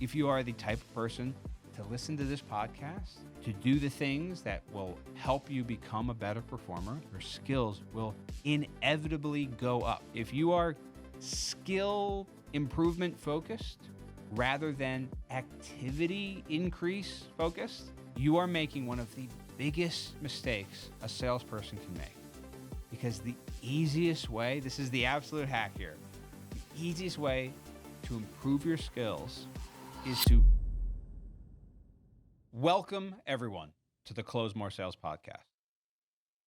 If you are the type of person to listen to this podcast, to do the things that will help you become a better performer, your skills will inevitably go up. If you are skill improvement focused rather than activity increase focused, you are making one of the biggest mistakes a salesperson can make. Because the easiest way, this is the absolute hack here, the easiest way to improve your skills is to welcome everyone to the Close More Sales podcast.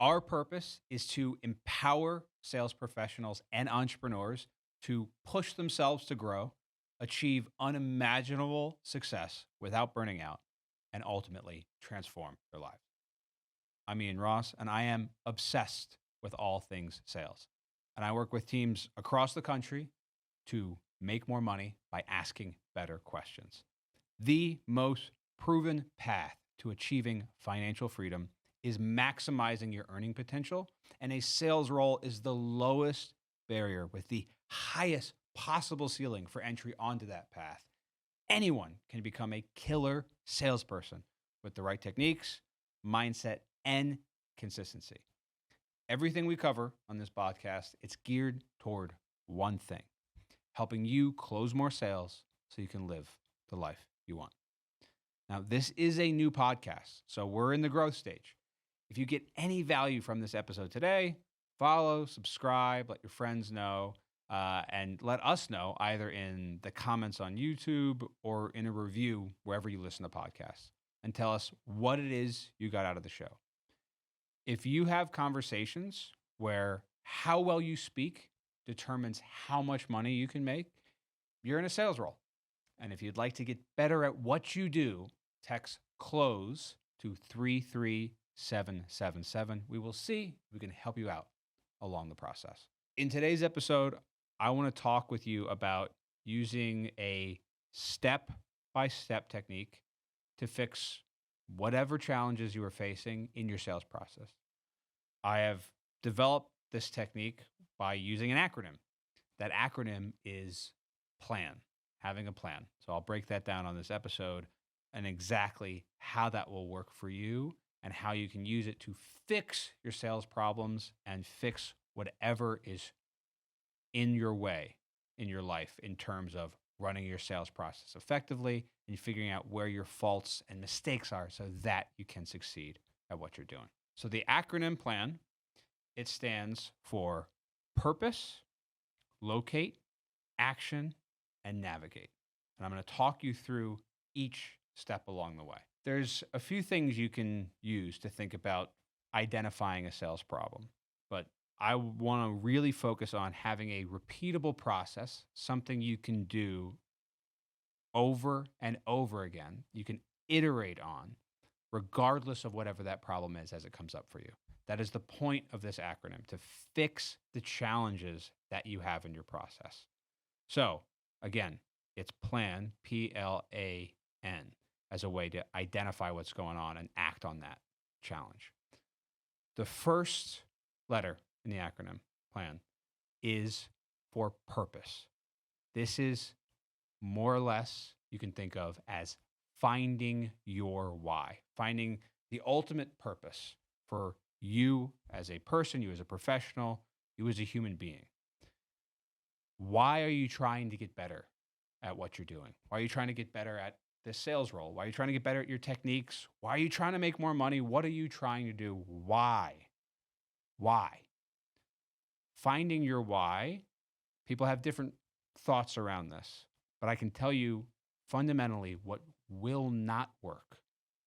Our purpose is to empower sales professionals and entrepreneurs to push themselves to grow, achieve unimaginable success without burning out, and ultimately transform their lives. I'm Ian Ross, and I am obsessed with all things sales. And I work with teams across the country to make more money by asking better questions. The most proven path to achieving financial freedom is maximizing your earning potential, and a sales role is the lowest barrier with the highest possible ceiling for entry onto that path. Anyone can become a killer salesperson with the right techniques, mindset, and consistency. Everything we cover on this podcast, it's geared toward one thing: helping you close more sales so you can live the life you want. Now, this is a new podcast, so we're in the growth stage. If you get any value from this episode today, follow, subscribe, let your friends know, and let us know either in the comments on YouTube or in a review wherever you listen to podcasts, and tell us what it is you got out of the show. If you have conversations where how well you speak determines how much money you can make, you're in a sales role. And if you'd like to get better at what you do, text CLOSE to 33777. We will see if we can help you out along the process. In today's episode, I want to talk with you about using a step-by-step technique to fix whatever challenges you are facing in your sales process. I have developed this technique by using an acronym. That acronym is PLAN, having a plan. So I'll break that down on this episode and exactly how that will work for you and how you can use it to fix your sales problems and fix whatever is in your way in your life in terms of running your sales process effectively and figuring out where your faults and mistakes are so that you can succeed at what you're doing. So the acronym PLAN, it stands for purpose, locate, action, and navigate. And I'm going to talk you through each step along the way. There's a few things you can use to think about identifying a sales problem, but I want to really focus on having a repeatable process, something you can do over and over again. You can iterate on regardless of whatever that problem is as it comes up for you. That is the point of this acronym, to fix the challenges that you have in your process. So again, it's PLAN, PLAN, as a way to identify what's going on and act on that challenge. The first letter in the acronym PLAN is for purpose. This is more or less you can think of as finding your why, finding the ultimate purpose for you as a person, you as a professional, you as a human being. Why are you trying to get better at what you're doing? Why are you trying to get better at this sales role? Why are you trying to get better at your techniques? Why are you trying to make more money? What are you trying to do? Why? Finding your why, people have different thoughts around this, but I can tell you fundamentally what will not work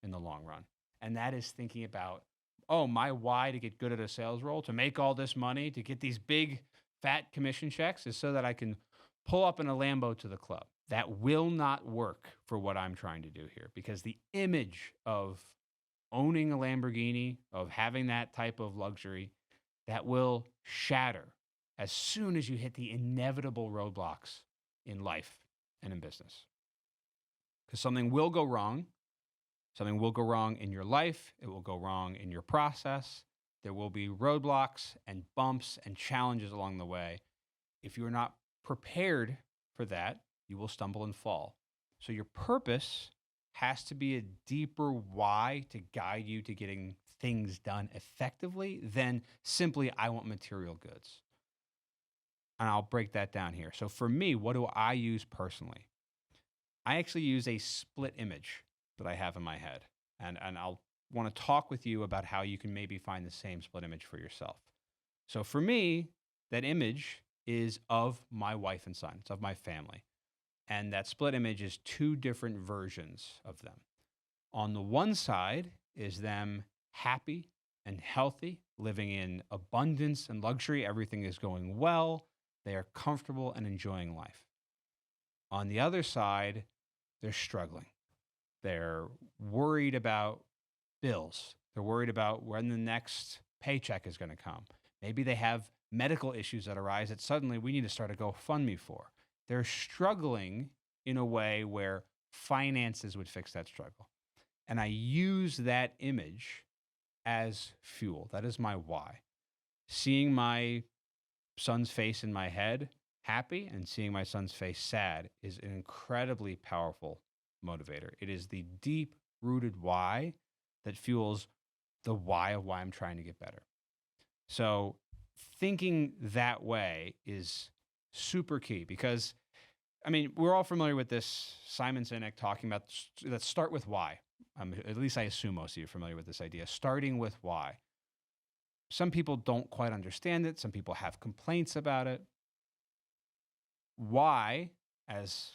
in the long run. And that is thinking about, oh, my why to get good at a sales role, to make all this money, to get these big fat commission checks is so that I can pull up in a Lambo to the club. That will not work for what I'm trying to do here, because the image of owning a Lamborghini, of having that type of luxury, that will shatter as soon as you hit the inevitable roadblocks in life and in business. Because something will go wrong. Something will go wrong in your life. It will go wrong in your process. There will be roadblocks and bumps and challenges along the way. If you're not prepared for that, you will stumble and fall. So your purpose has to be a deeper why to guide you to getting things done effectively than simply, I want material goods. And I'll break that down here. So for me, what do I use personally? I actually use a split image that I have in my head. And I'll want to talk with you about how you can maybe find the same split image for yourself. So for me, that image is of my wife and son, it's of my family. And that split image is two different versions of them. On the one side is them happy and healthy, living in abundance and luxury. Everything is going well. They are comfortable and enjoying life. On the other side, they're struggling. They're worried about bills. They're worried about when the next paycheck is going to come. Maybe they have medical issues that arise that suddenly we need to start a GoFundMe for. They're struggling in a way where finances would fix that struggle. And I use that image as fuel. That is my why. Seeing my son's face in my head happy and seeing my son's face sad is an incredibly powerful motivator. It is the deep rooted why that fuels the why of why I'm trying to get better. So thinking that way is super key because, I mean, we're all familiar with this Simon Sinek talking about, let's start with why. At least I assume most of you are familiar with this idea, starting with why. Some people don't quite understand it. Some people have complaints about it. Why, as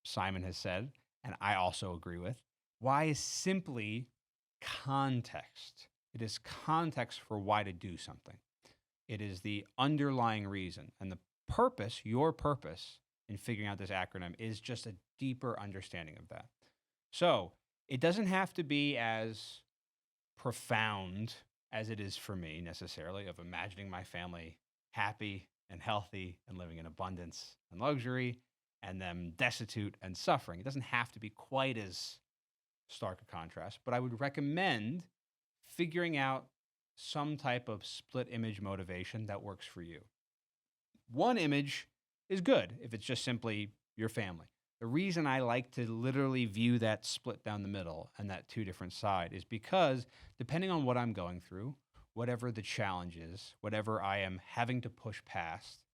Simon has said, and I also agree with, why is simply context. It is context for why to do something. It is the underlying reason. And the purpose, your purpose in figuring out this acronym is just a deeper understanding of that. So it doesn't have to be as profound as it is for me necessarily of imagining my family happy and healthy and living in abundance and luxury and them destitute and suffering. It doesn't have to be quite as stark a contrast, but I would recommend figuring out some type of split image motivation that works for you. One image is good if it's just simply your family. The reason I like to literally view that split down the middle and that two different side is because depending on what I'm going through, whatever the challenge is, whatever I am having to push past,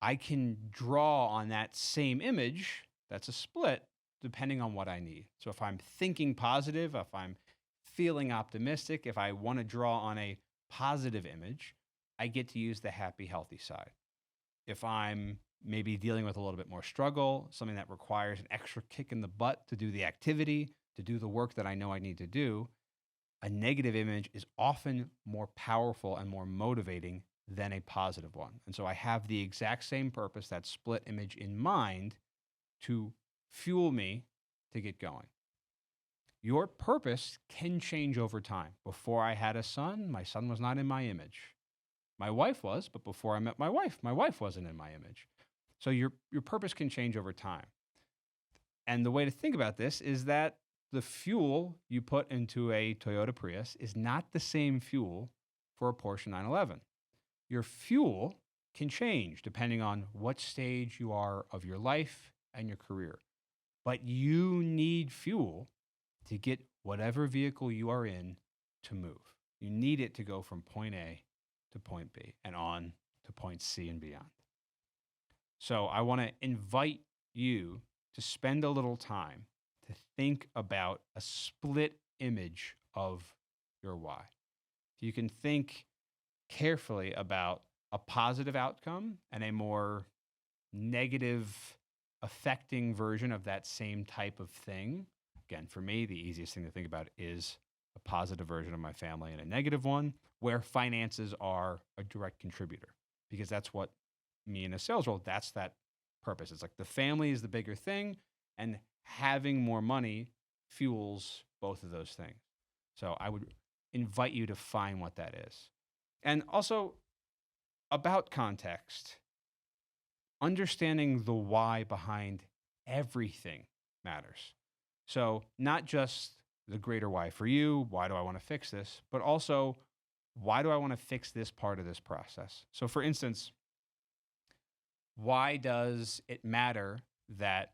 I can draw on that same image that's a split depending on what I need. So if I'm thinking positive, if I'm feeling optimistic, if I want to draw on a positive image, I get to use the happy, healthy side. If I'm maybe dealing with a little bit more struggle, something that requires an extra kick in the butt to do the activity, to do the work that I know I need to do, a negative image is often more powerful and more motivating than a positive one. And so I have the exact same purpose, that split image in mind to fuel me to get going. Your purpose can change over time. Before I had a son, my son was not in my image. My wife was, but before I met my wife wasn't in my image. So your purpose can change over time. And the way to think about this is that the fuel you put into a Toyota Prius is not the same fuel for a Porsche 911. Your fuel can change depending on what stage you are of your life and your career. But you need fuel to get whatever vehicle you are in to move. You need it to go from point A to point B and on to point C and beyond. So I want to invite you to spend a little time to think about a split image of your why. You can think carefully about a positive outcome and a more negative affecting version of that same type of thing. Again, for me, the easiest thing to think about is a positive version of my family and a negative one where finances are a direct contributor, because that's what me in a sales role, that's that purpose. It's like the family is the bigger thing and having more money fuels both of those things. So I would invite you to find what that is. And also about context, understanding the why behind everything matters. So not just the greater why for you, why do I want to fix this, but also why do I want to fix this part of this process? So for instance, why does it matter that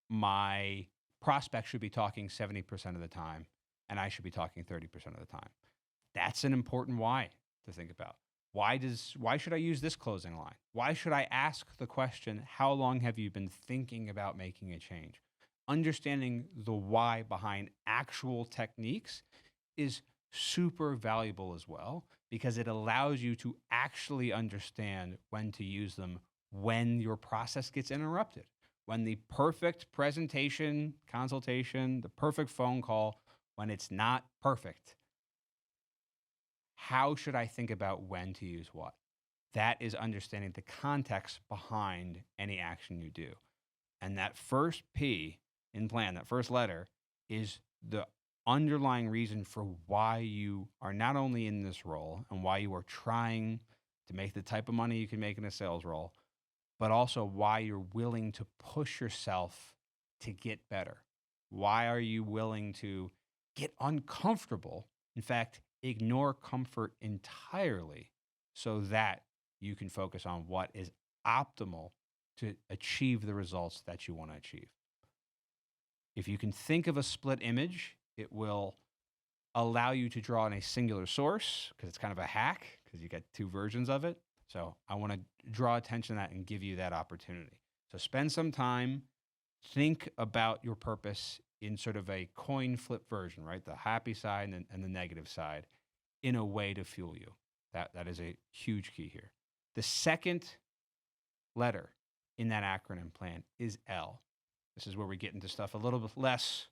my prospect should be talking 70% of the time and I should be talking 30% of the time. That's an important why to think about. Why should I use this closing line? Why should I ask the question, how long have you been thinking about making a change? Understanding the why behind actual techniques is super valuable as well because it allows you to actually understand when to use them when your process gets interrupted. When the perfect presentation, consultation, the perfect phone call, when it's not perfect, how should I think about when to use what? That is understanding the context behind any action you do. And that first P in plan, that first letter, is the underlying reason for why you are not only in this role and why you are trying to make the type of money you can make in a sales role, but also why you're willing to push yourself to get better. Why are you willing to get uncomfortable? In fact, ignore comfort entirely so that you can focus on what is optimal to achieve the results that you want to achieve. If you can think of a split image, it will allow you to draw in a singular source because it's kind of a hack because you get two versions of it. So I want to draw attention to that and give you that opportunity. So spend some time, think about your purpose in sort of a coin flip version, right? The happy side and the negative side in a way to fuel you. That is a huge key here. The second letter in that acronym plan is L. This is where we get into stuff a little bit less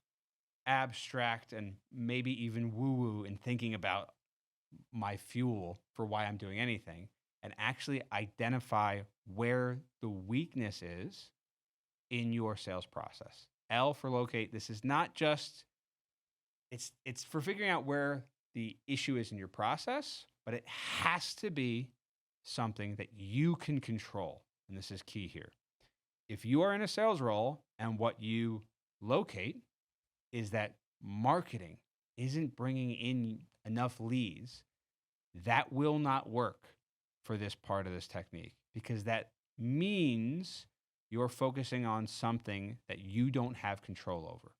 abstract and maybe even woo-woo in thinking about my fuel for why I'm doing anything and actually identify where the weakness is in your sales process. L for locate. This is not just, it's for figuring out where the issue is in your process, but it has to be something that you can control. And this is key here. If you are in a sales role and what you locate is that marketing isn't bringing in enough leads, that will not work for this part of this technique because that means you're focusing on something that you don't have control over.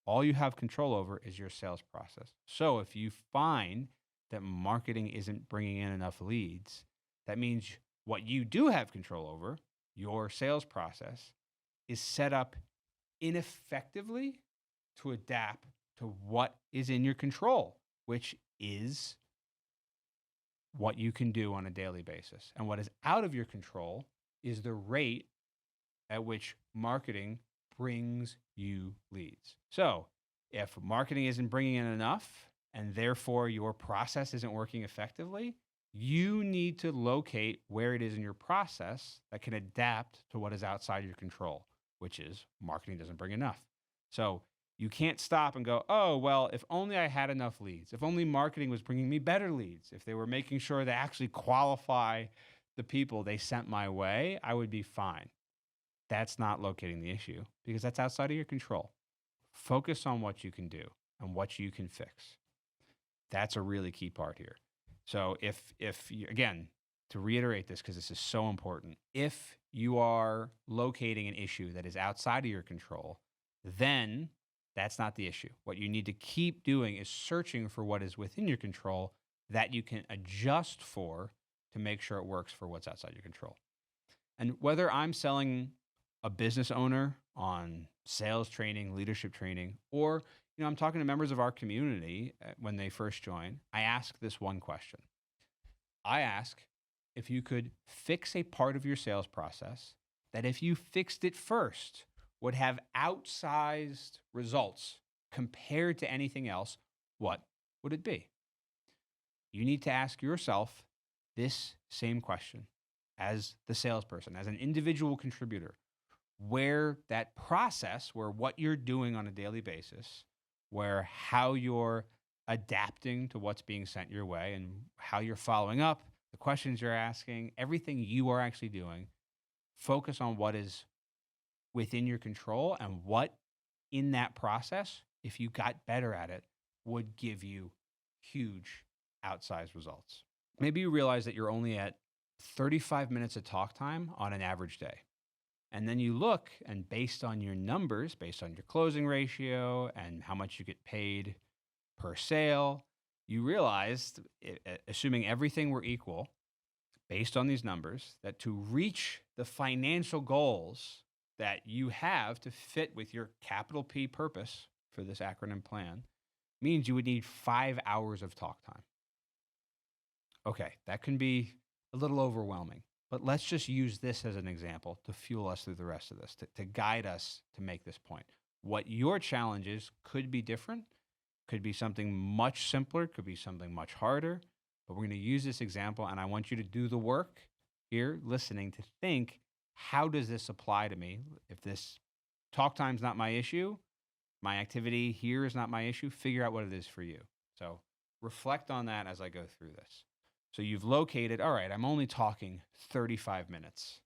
All you have control over is your sales process. So if you find that marketing isn't bringing in enough leads, that means what you do have control over, your sales process, is set up ineffectively to adapt to what is in your control, which is what you can do on a daily basis. And what is out of your control is the rate at which marketing brings you leads. So if marketing isn't bringing in enough and therefore your process isn't working effectively, you need to locate where it is in your process that can adapt to what is outside your control, which is marketing doesn't bring enough. So you can't stop and go, oh, well, if only I had enough leads, if only marketing was bringing me better leads, if they were making sure to actually qualify the people they sent my way, I would be fine. That's not locating the issue because that's outside of your control. Focus on what you can do and what you can fix. That's a really key part here. So if you, again, to reiterate this, because this is so important, if you are locating an issue that is outside of your control, then that's not the issue. What you need to keep doing is searching for what is within your control that you can adjust for to make sure it works for what's outside your control. And whether I'm selling a business owner on sales training, leadership training, or I'm talking to members of our community when they first join, I ask this one question. I ask if you could fix a part of your sales process that if you fixed it first would have outsized results compared to anything else, what would it be? You need to ask yourself this same question as the salesperson, as an individual contributor, where that process, where what you're doing on a daily basis, where how you're adapting to what's being sent your way and how you're following up, the questions you're asking, everything you are actually doing, focus on what is within your control and what in that process, if you got better at it, would give you huge outsized results. Maybe you realize that you're only at 35 minutes of talk time on an average day. And then you look, and based on your numbers, based on your closing ratio and how much you get paid per sale, you realize, assuming everything were equal, based on these numbers, that to reach the financial goals that you have to fit with your capital P purpose for this acronym plan means you would need 5 hours of talk time. Okay, that can be a little overwhelming, but let's just use this as an example to fuel us through the rest of this, to guide us to make this point. What your challenges could be different, could be something much simpler, could be something much harder, but we're going to use this example, and I want you to do the work here, listening, to think, how does this apply to me? If this talk time's not my issue, my activity here is not my issue, figure out what it is for you. So reflect on that as I go through this. So you've located, all right, I'm only talking 35 minutes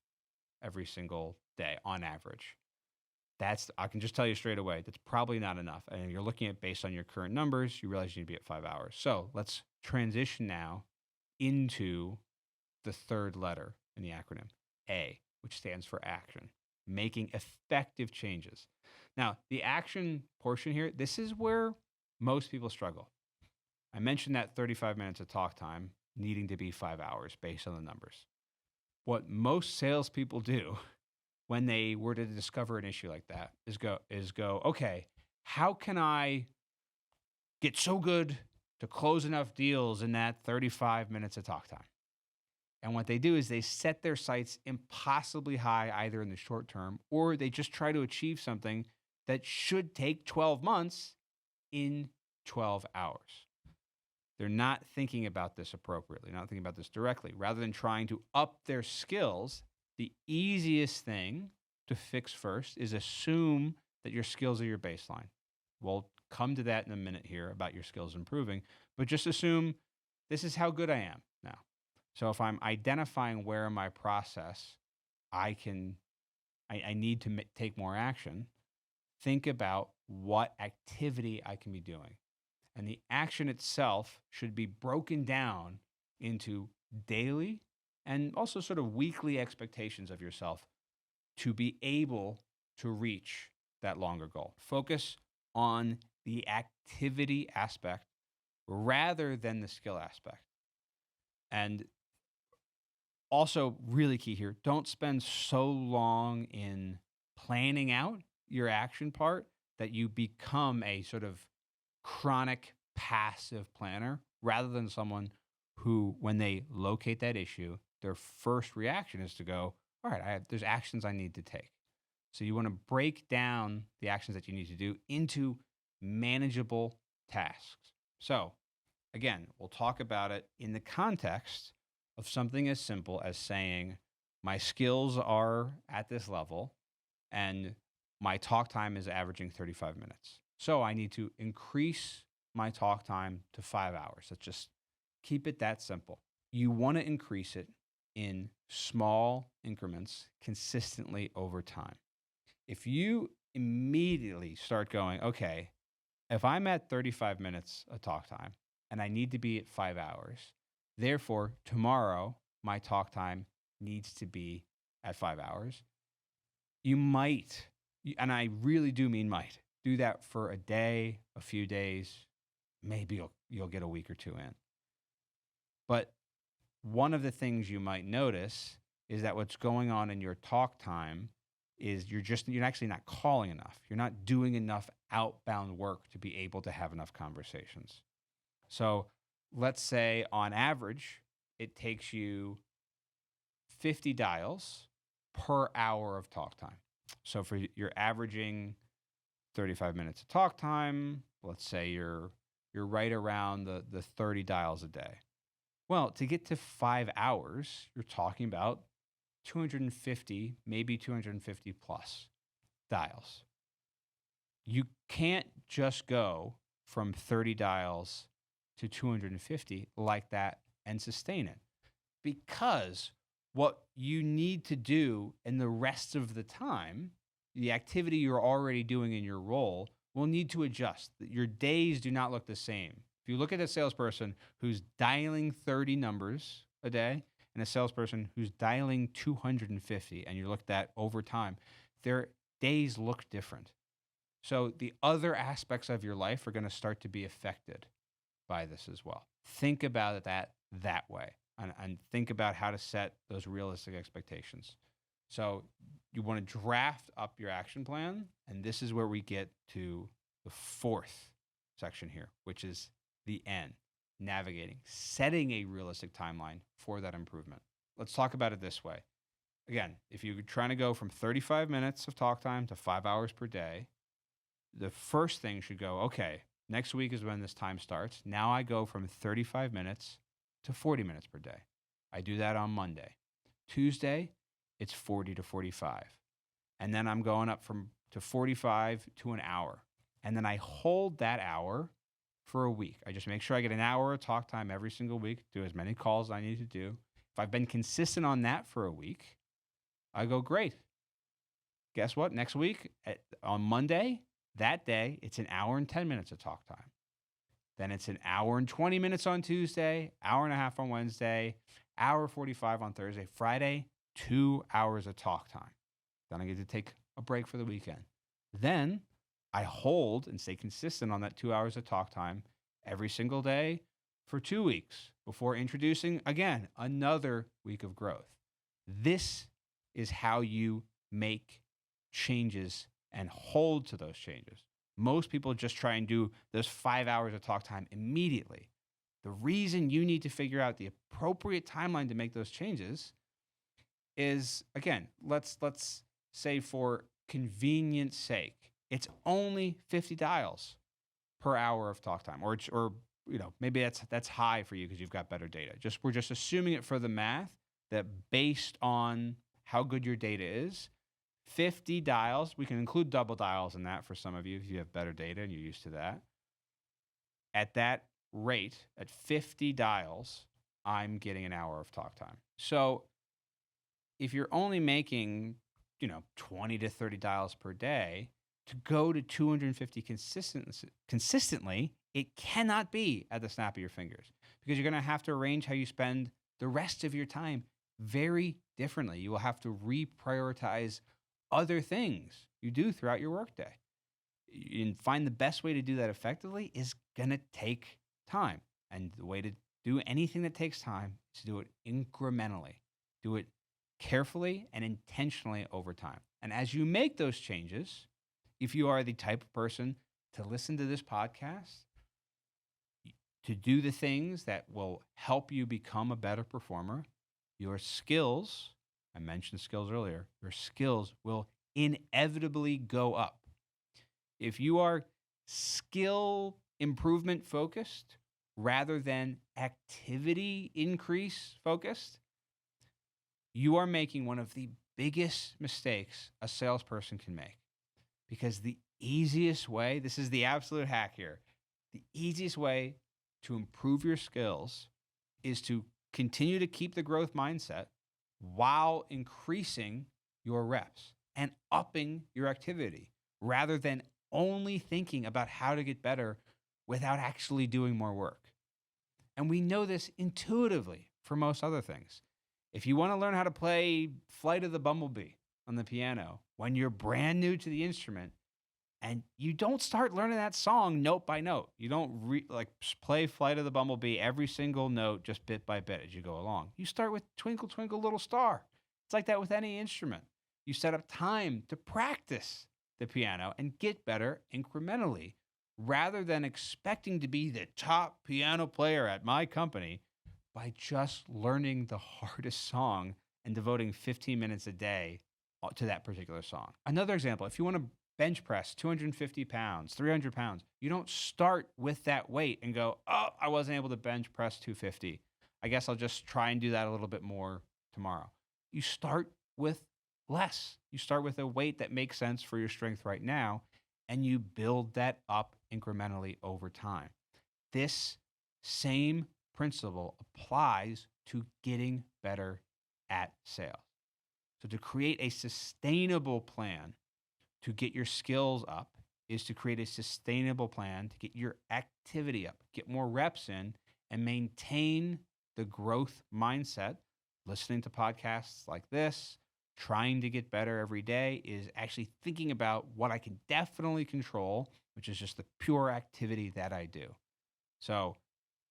every single day on average. I can just tell you straight away, that's probably not enough. And you're looking at, based on your current numbers, you realize you need to be at 5 hours. So let's transition now into the third letter in the acronym, A, which stands for action, making effective changes. Now, the action portion here, this is where most people struggle. I mentioned that 35 minutes of talk time needing to be 5 hours based on the numbers. What most salespeople do when they were to discover an issue like that is go, okay, how can I get so good to close enough deals in that 35 minutes of talk time? And what they do is they set their sights impossibly high, either in the short term, or they just try to achieve something that should take 12 months in 12 hours. They're not thinking about this appropriately, not thinking about this directly. Rather than trying to up their skills, the easiest thing to fix first is assume that your skills are your baseline. We'll come to that in a minute here about your skills improving, but just assume this is how good I am now. So if I'm identifying where in my process I need to take more action, think about what activity I can be doing. And the action itself should be broken down into daily and also sort of weekly expectations of yourself to be able to reach that longer goal. Focus on the activity aspect rather than the skill aspect. And also, really key here, don't spend so long in planning out your action part that you become a sort of chronic passive planner rather than someone who, when they locate that issue, their first reaction is to go, all right, there's actions I need to take. So you want to break down the actions that you need to do into manageable tasks. So again, we'll talk about it in the context of something as simple as saying, my skills are at this level and my talk time is averaging 35 minutes. So I need to increase my talk time to 5 hours. Let's just keep it that simple. You want to increase it in small increments consistently over time. If you immediately start going, okay, if I'm at 35 minutes of talk time and I need to be at 5 hours, therefore tomorrow my talk time needs to be at 5 hours, you might, and I really do mean might, do that for a day, a few days, maybe you'll get a week or two in. But one of the things you might notice is that what's going on in your talk time is you're actually not calling enough. You're not doing enough outbound work to be able to have enough conversations. So let's say on average, it takes you 50 dials per hour of talk time. So for you're averaging 35 minutes of talk time, let's say you're right around the 30 dials a day. Well, to get to 5 hours, you're talking about 250, maybe 250 plus dials. You can't just go from 30 dials to 250 like that and sustain it, because what you need to do in the rest of the time, the activity you're already doing in your role, will need to adjust. Your days do not look the same. If you look at a salesperson who's dialing 30 numbers a day, and a salesperson who's dialing 250, and you looked at over time, their days look different. So the other aspects of your life are going to start to be affected by this as well. Think about it that way, and think about how to set those realistic expectations. So you want to draft up your action plan, and this is where we get to the fourth section here, which is the N, navigating, setting a realistic timeline for that improvement. Let's talk about it this way. Again, if you're trying to go from 35 minutes of talk time to 5 hours per day, the first thing should go, okay, next week is when this time starts. Now I go from 35 minutes to 40 minutes per day. I do that on Monday. Tuesday, it's 40 to 45. And then I'm going up to 45 to an hour. And then I hold that hour for a week. I just make sure I get an hour of talk time every single week, do as many calls as I need to do. If I've been consistent on that for a week, I go, great. Guess what? Next week, on Monday, that day, it's an hour and 10 minutes of talk time. Then it's an hour and 20 minutes on Tuesday, hour and a half on Wednesday, hour 45 on Thursday. Friday, 2 hours of talk time. Then I get to take a break for the weekend. Then I hold and stay consistent on that 2 hours of talk time every single day for 2 weeks before introducing, again, another week of growth. This is how you make changes and hold to those changes. Most people just try and do those 5 hours of talk time immediately. The reason you need to figure out the appropriate timeline to make those changes is, again, let's say for convenience sake, it's only 50 dials per hour of talk time, or maybe that's high for you because you've got better data. We're just assuming it for the math that based on how good your data is, 50 dials, we can include double dials in that for some of you if you have better data and you're used to that. At that rate, at 50 dials, I'm getting an hour of talk time. So if you're only making, 20 to 30 dials per day, to go to 250 consistently, it cannot be at the snap of your fingers, because you're going to have to arrange how you spend the rest of your time very differently. You will have to reprioritize other things you do throughout your workday. And find the best way to do that effectively is going to take time. And the way to do anything that takes time is to do it incrementally. Do it carefully and intentionally over time. And as you make those changes, if you are the type of person to listen to this podcast, to do the things that will help you become a better performer, your skills, I mentioned skills earlier, your skills will inevitably go up. If you are skill improvement focused rather than activity increase focused, you are making one of the biggest mistakes a salesperson can make. Because the easiest way, this is the absolute hack here, the easiest way to improve your skills is to continue to keep the growth mindset while increasing your reps and upping your activity, rather than only thinking about how to get better without actually doing more work. And we know this intuitively for most other things. If you want to learn how to play Flight of the Bumblebee on the piano when you're brand new to the instrument, and you don't start learning that song note by note. You don't play Flight of the Bumblebee every single note just bit by bit as you go along. You start with Twinkle, Twinkle, Little Star. It's like that with any instrument. You set up time to practice the piano and get better incrementally, rather than expecting to be the top piano player at my company by just learning the hardest song and devoting 15 minutes a day to that particular song. Another example, if you want to bench press 250 pounds, 300 pounds, you don't start with that weight and go, oh, I wasn't able to bench press 250. I guess I'll just try and do that a little bit more tomorrow. You start with less. You start with a weight that makes sense for your strength right now, and you build that up incrementally over time. This same principle applies to getting better at sales. So to create a sustainable plan to get your skills up is to create a sustainable plan to get your activity up, get more reps in, and maintain the growth mindset listening to podcasts like this, trying to get better every day, is actually thinking about what I can definitely control, which is just the pure activity that I do. So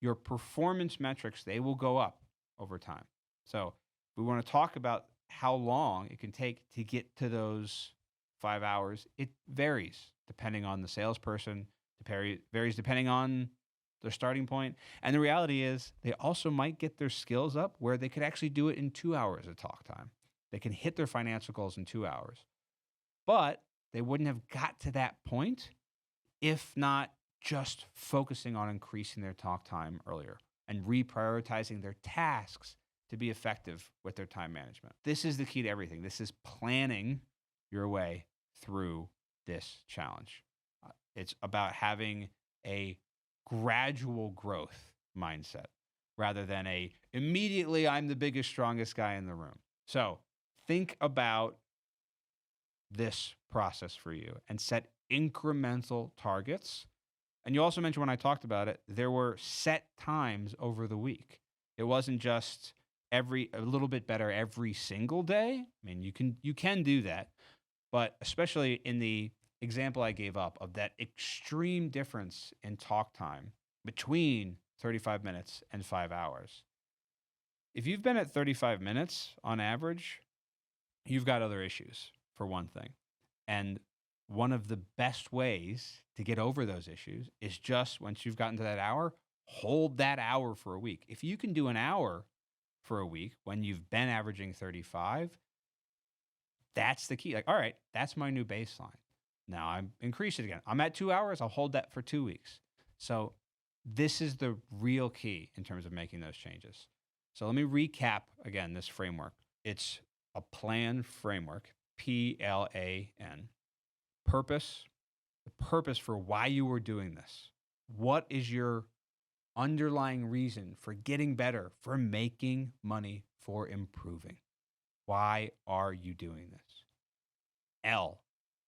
your performance metrics, they will go up over time. So we want to talk about how long it can take to get to those 5 hours. It varies depending on the salesperson, varies depending on their starting point. And the reality is they also might get their skills up where they could actually do it in 2 hours of talk time. They can hit their financial goals in 2 hours, but they wouldn't have got to that point if not just focusing on increasing their talk time earlier and reprioritizing their tasks to be effective with their time management. This is the key to everything. This is planning your way through this challenge. It's about having a gradual growth mindset rather than a immediately I'm the biggest, strongest guy in the room. So think about this process for you and set incremental targets. And you also mentioned when I talked about it, there were set times over the week. It wasn't just a little bit better every single day. I mean, you can do that, but especially in the example I gave up of that extreme difference in talk time between 35 minutes and 5 hours. If you've been at 35 minutes on average, you've got other issues for one thing. And one of the best ways to get over those issues is just once you've gotten to that hour, hold that hour for a week. If you can do an hour for a week when you've been averaging 35, that's the key. Like, all right, that's my new baseline. Now I'm increase it again. I'm at 2 hours. I'll hold that for 2 weeks. So this is the real key in terms of making those changes. So let me recap again this framework. It's a plan framework, PLAN. Purpose, the purpose for why you were doing this. What is your underlying reason for getting better, for making money, for improving? Why are you doing this? L,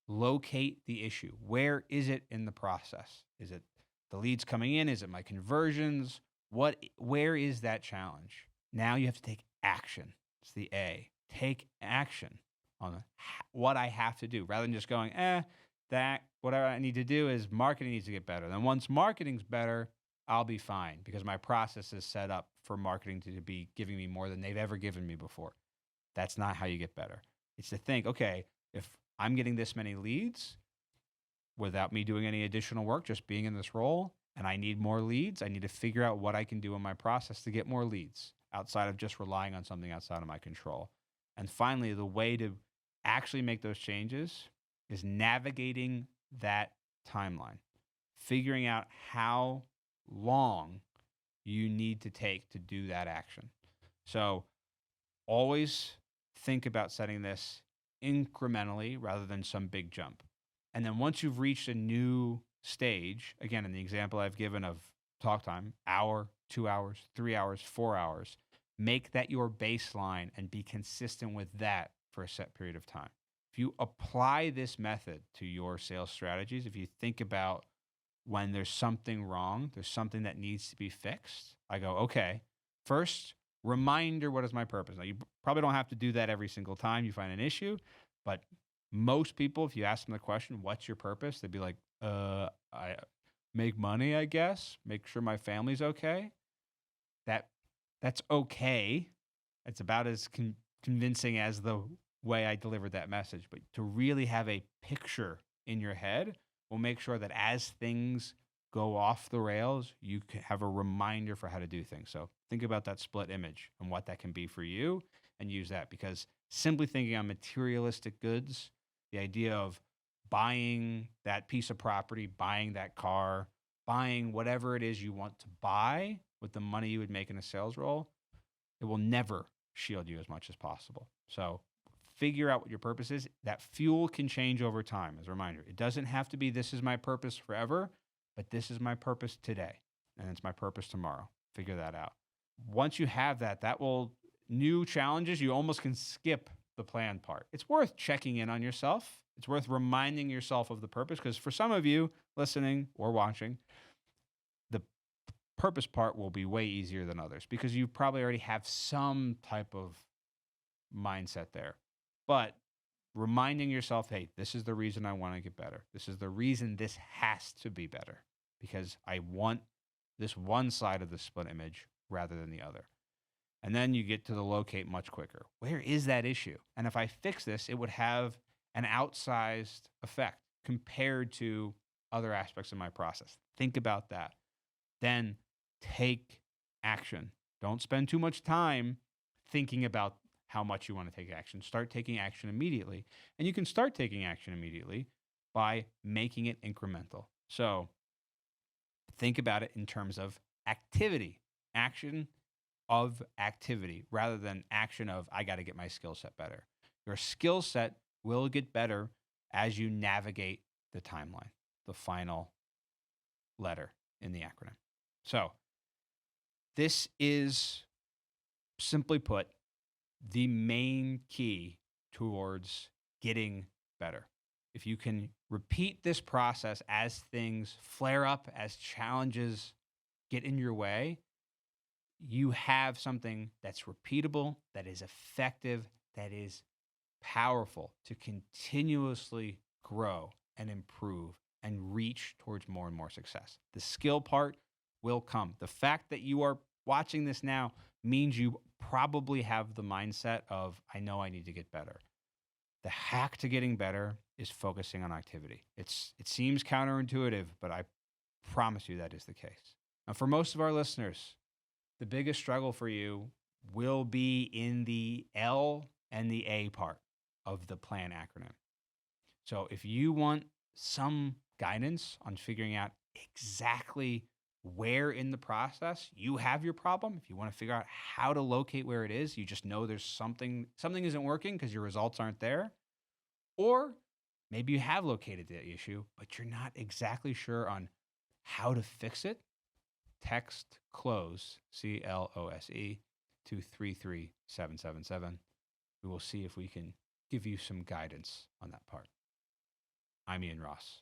locate the issue. Where is it in the process? Is it the leads coming in? Is it my conversions? Where is that challenge? Now you have to take action. It's the A. Take action on what I have to do rather than just going, whatever I need to do is marketing needs to get better. Then once marketing's better, I'll be fine because my process is set up for marketing to be giving me more than they've ever given me before. That's not how you get better. It's to think, okay, if I'm getting this many leads without me doing any additional work, just being in this role, and I need more leads, I need to figure out what I can do in my process to get more leads outside of just relying on something outside of my control. And finally, the way to actually make those changes is navigating that timeline, figuring out how long you need to take to do that action. So always think about setting this incrementally rather than some big jump. And then once you've reached a new stage, again, in the example I've given of talk time, hour, 2 hours, 3 hours, 4 hours, make that your baseline and be consistent with that for a set period of time. If you apply this method to your sales strategies, if you think about when there's something wrong, there's something that needs to be fixed, I go, okay, first, reminder, what is my purpose? Now, you probably don't have to do that every single time you find an issue, but most people, if you ask them the question, what's your purpose? They'd be like, I make money, I guess, make sure my family's okay. That's okay. It's about as convincing as the way I delivered that message. But to really have a picture in your head will make sure that as things go off the rails, you can have a reminder for how to do things. So think about that split image and what that can be for you and use that, because simply thinking on materialistic goods, the idea of buying that piece of property, buying that car, buying whatever it is you want to buy with the money you would make in a sales role, it will never shield you as much as possible. So figure out what your purpose is. That fuel can change over time. As a reminder, it doesn't have to be this is my purpose forever, but this is my purpose today, and it's my purpose tomorrow. Figure that out. Once you have that, new challenges, you almost can skip the plan part. It's worth checking in on yourself. It's worth reminding yourself of the purpose, because for some of you listening or watching, the purpose part will be way easier than others because you probably already have some type of mindset there. But reminding yourself, hey, this is the reason I want to get better. This is the reason this has to be better because I want this one side of the split image rather than the other. And then you get to the locate much quicker. Where is that issue? And if I fix this, it would have an outsized effect compared to other aspects of my process. Think about that. Then take action. Don't spend too much time thinking about how much you want to take action. Start taking action immediately. And you can start taking action immediately by making it incremental. So think about it in terms of activity, action of activity, rather than action of, I got to get my skill set better. Your skill set will get better as you navigate the timeline, the final letter in the acronym. So this is, simply put, the main key towards getting better. If you can repeat this process as things flare up, as challenges get in your way, you have something that's repeatable, that is effective, that is powerful to continuously grow and improve and reach towards more and more success. The skill part will come. The fact that you are watching this now means you probably have the mindset of, I know I need to get better. The hack to getting better is focusing on activity. It seems counterintuitive, but I promise you that is the case. Now, for most of our listeners, the biggest struggle for you will be in the L and the A part of the PLAN acronym. So if you want some guidance on figuring out exactly where in the process you have your problem, if you want to figure out how to locate where it is, you just know there's something isn't working because your results aren't there, or maybe you have located the issue, but you're not exactly sure on how to fix it, text CLOSE, CLOSE, to 33777. We will see if we can give you some guidance on that part. I'm Ian Ross.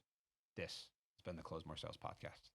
This has been the Close More Sales Podcast.